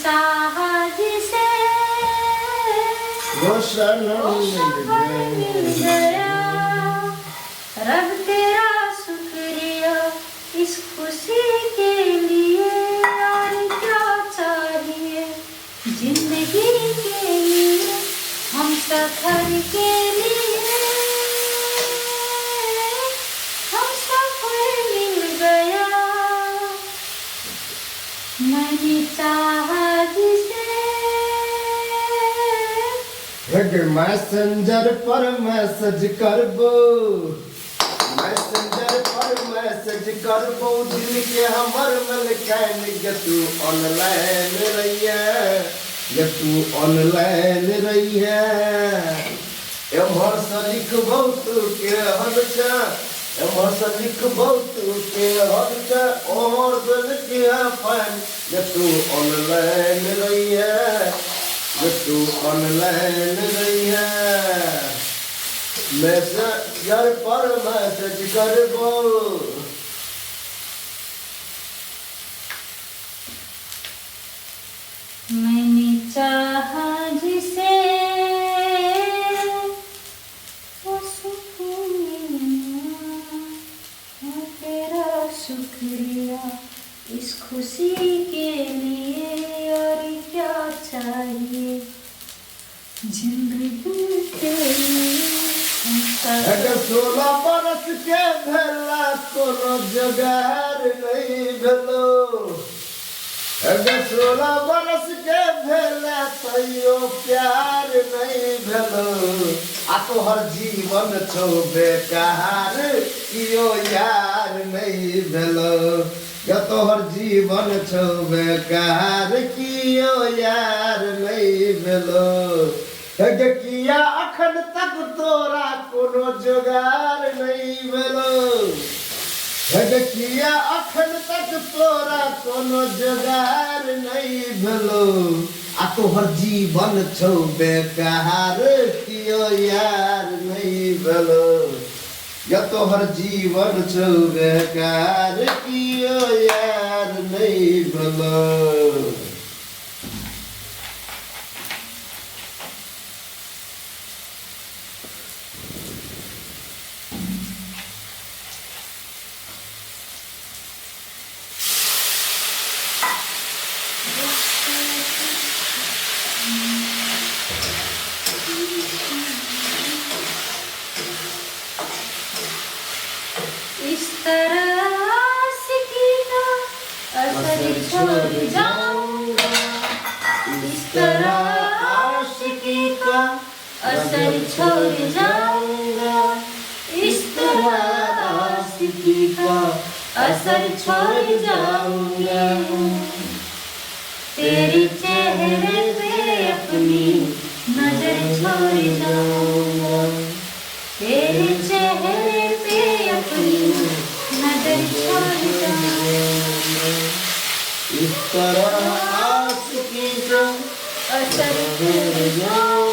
चाहा जिसे वो सनम मिल गया। रब तेरा शुक्रिया इस खुशी के लिए, और क्या चाहिए जिंदगी के लिए, हम सफर के लिए, हम सफर मिल गया। मैंने चाहा जिसे एक मैसेंजर पर मैसेज करबो, मैसेंजर पर मैसेज करबो, दिल के हमर मलकान गे तू ऑनलाइन रहिए, गे तू ऑनलाइन रहिए। एम्हर से लिखबो तू के हरचा, एम्हर से लिखबो तू के हरचा, और दिल के अपन गे तू ऑनलाइन रहिए, गे तू ऑनलाइन रहिए। मैसेंजर पर मैसेज करबो। मैंने चाहा जिसे वो सुकून मिला, और तेरा शुक्रिया इस खुशी के लिए, और क्या चाहिए जिंदगी के लिए, हम अगर सब 16 बरस के भेला कोनो जोगार नहीं भेलो, अगर 16 बरस के भेला तैयो प्यार नहीं भेलो। आ तोहर जीवन छौ बेकार, कियो यार नहीं भेलो। या तोहर जीवन छौ बेकार, कियो यार नहीं भेलो। गे किया अखन तक तोरा कोनो जोगार नहीं भेलो, गे किया अखन तक तोरा कोनो जोगार नहीं भेलो। आ तोहर जीवन छौ बेकार, कियो यार नहीं भेलो। या तोहर जीवन छौ बेकार, कियो यार नहीं भेलो। इस तरह आशिकी का असर छोड़ जाऊंगा, इस तरह आशिकी का असर छोड़ जाऊंगा, इस तरह आशिकी का असर छोड़ जाऊंगा। तेरे चेहरे पे अपनी नजर छोड़ जाऊंगा, तेरे चेहरे पे अपनी नजर छोड़ जाऊंगा। इस तरह आशिकी का असर छोड़ जाऊंगा।